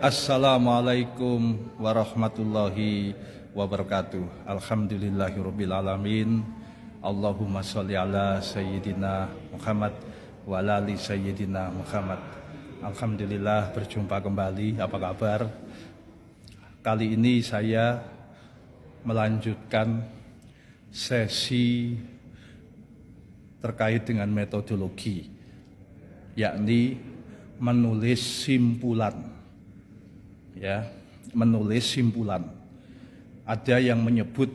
Assalamualaikum warahmatullahi wabarakatuh. Alhamdulillahirabbil alamin. Allahumma sholli ala sayyidina Muhammad wa ala ali sayyidina Muhammad. Alhamdulillah berjumpa kembali. Apa kabar? Kali ini saya melanjutkan sesi terkait dengan metodologi, yakni menulis simpulan. Menulis simpulan. Ada yang menyebut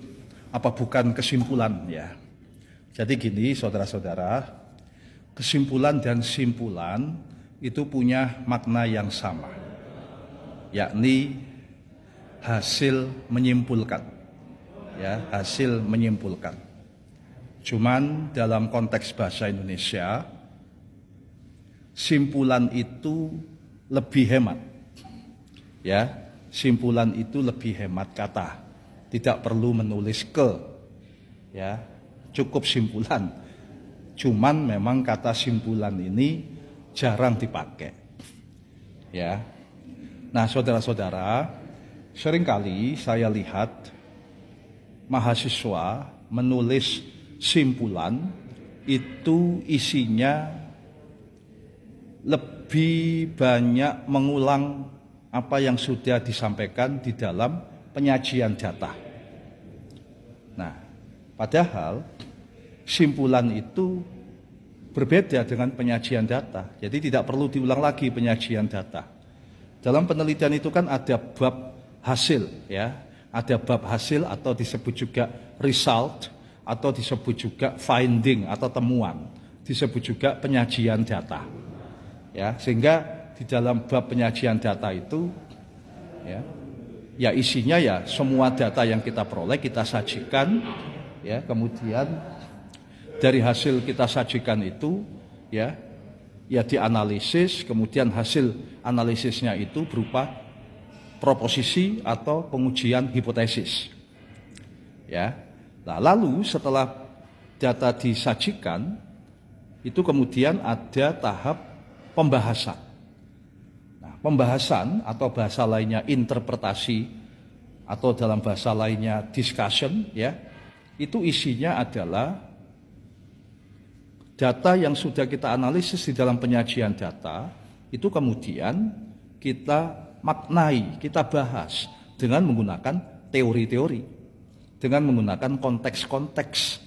apa bukan kesimpulan ya. Jadi gini saudara-saudara, kesimpulan dan simpulan itu punya makna yang sama, yakni hasil menyimpulkan. Hasil menyimpulkan. Cuman dalam konteks bahasa Indonesia, simpulan itu lebih hemat. Simpulan itu lebih hemat kata. Tidak perlu menulis ke. Cukup simpulan. Cuman memang kata simpulan ini jarang dipakai. Nah, saudara-saudara, seringkali saya lihat mahasiswa menulis simpulan itu isinya lebih banyak mengulang apa yang sudah disampaikan di dalam penyajian data. Nah, padahal simpulan itu berbeda dengan penyajian data. Jadi tidak perlu diulang lagi penyajian data. Dalam penelitian itu kan ada bab hasil, Ada bab hasil atau disebut juga result, atau disebut juga finding atau temuan, disebut juga penyajian data. Sehingga di dalam bab penyajian data itu isinya semua data yang kita peroleh kita sajikan, kemudian dari hasil kita sajikan itu dianalisis, kemudian hasil analisisnya itu berupa proposisi atau pengujian hipotesis. Nah, lalu setelah data disajikan itu kemudian ada tahap pembahasan. Pembahasan atau bahasa lainnya interpretasi atau dalam bahasa lainnya discussion, itu isinya adalah data yang sudah kita analisis di dalam penyajian data, itu kemudian kita maknai, kita bahas dengan menggunakan teori-teori, dengan menggunakan konteks-konteks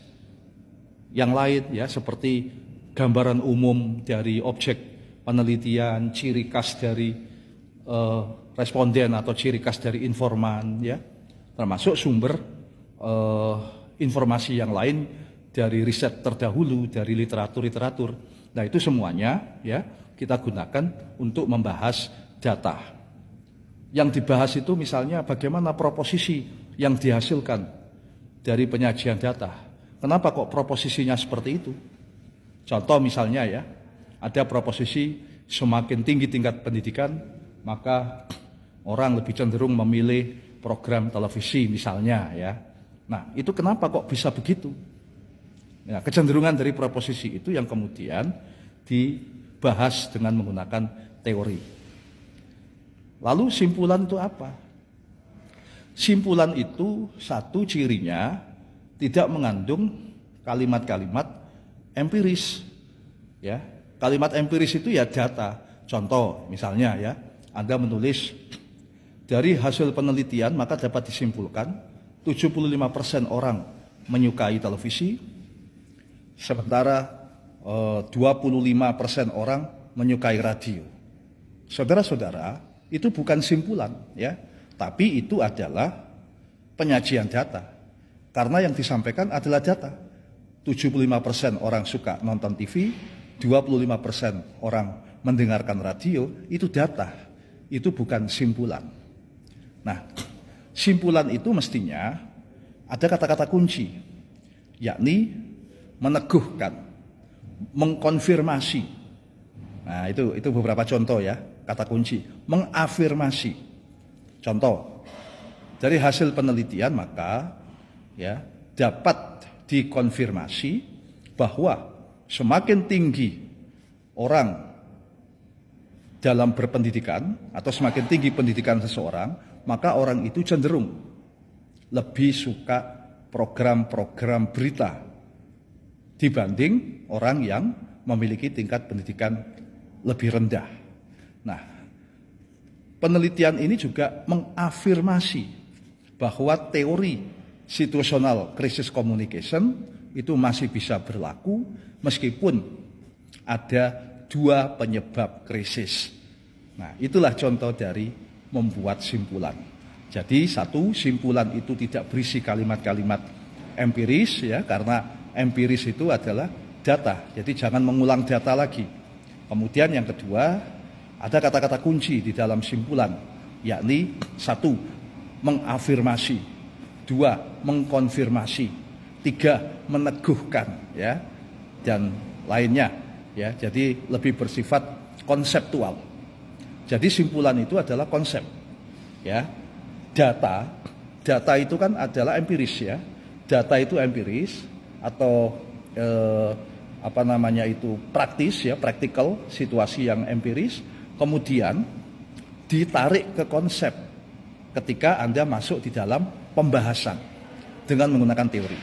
yang lain, seperti gambaran umum dari objek penelitian, ciri khas dari responden atau ciri khas dari informan, termasuk sumber informasi yang lain dari riset terdahulu, dari literatur. Nah, itu semuanya kita gunakan untuk membahas data. Yang dibahas itu misalnya bagaimana proposisi yang dihasilkan dari penyajian data. Kenapa kok proposisinya seperti itu? Contoh misalnya ada proposisi semakin tinggi tingkat pendidikan, maka orang lebih cenderung memilih program televisi misalnya Nah, itu kenapa kok bisa begitu? Kecenderungan dari proposisi itu yang kemudian dibahas dengan menggunakan teori. Lalu simpulan itu apa? Simpulan itu satu cirinya tidak mengandung kalimat-kalimat empiris. Kalimat empiris itu data. Contoh misalnya Anda menulis dari hasil penelitian maka dapat disimpulkan 75% orang menyukai televisi, sementara 25% orang menyukai radio. Saudara-saudara, itu bukan simpulan tapi itu adalah penyajian data. Karena yang disampaikan adalah data. 75% orang suka nonton TV, 25% orang mendengarkan radio, itu data, itu bukan simpulan. Nah, simpulan itu mestinya ada kata-kata kunci, yakni meneguhkan, mengkonfirmasi. Nah, itu beberapa contoh kata kunci, mengafirmasi. Contoh, dari hasil penelitian maka dapat dikonfirmasi bahwa semakin tinggi orang dalam berpendidikan atau semakin tinggi pendidikan seseorang, maka orang itu cenderung lebih suka program-program berita dibanding orang yang memiliki tingkat pendidikan lebih rendah. Nah, penelitian ini juga mengafirmasi bahwa teori situational crisis communication itu masih bisa berlaku meskipun ada 2 penyebab krisis. Nah, itulah contoh dari membuat simpulan. Jadi satu, simpulan itu tidak berisi kalimat-kalimat empiris ya, karena empiris itu adalah data. Jadi jangan mengulang data lagi. Kemudian yang kedua, ada kata-kata kunci di dalam simpulan, yakni 1, mengafirmasi, 2, mengkonfirmasi, 3, meneguhkan ya, dan lainnya. Ya, jadi lebih bersifat konseptual. Jadi simpulan itu adalah konsep. Ya. Data itu kan adalah empiris ya. Data itu empiris atau praktis ya, practical, situasi yang empiris, kemudian ditarik ke konsep ketika Anda masuk di dalam pembahasan dengan menggunakan teori.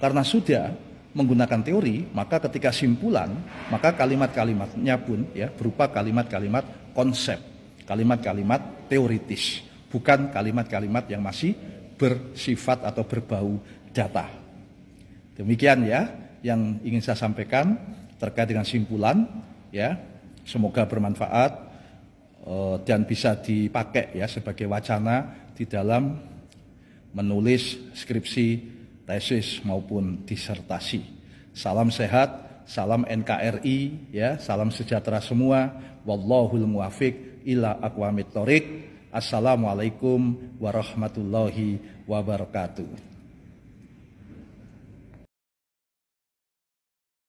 Karena sudah menggunakan teori, maka ketika simpulan, maka kalimat-kalimatnya pun ya berupa kalimat-kalimat konsep, kalimat-kalimat teoritis, bukan kalimat-kalimat yang masih bersifat atau berbau data. Demikian ya yang ingin saya sampaikan terkait dengan simpulan ya. Semoga bermanfaat dan bisa dipakai ya sebagai wacana di dalam menulis skripsi, tesis maupun disertasi. Salam sehat, salam NKRI ya, salam sejahtera semua. Wallahul muwaffiq ila aqwamit thoriq. Assalamualaikum warahmatullahi wabarakatuh.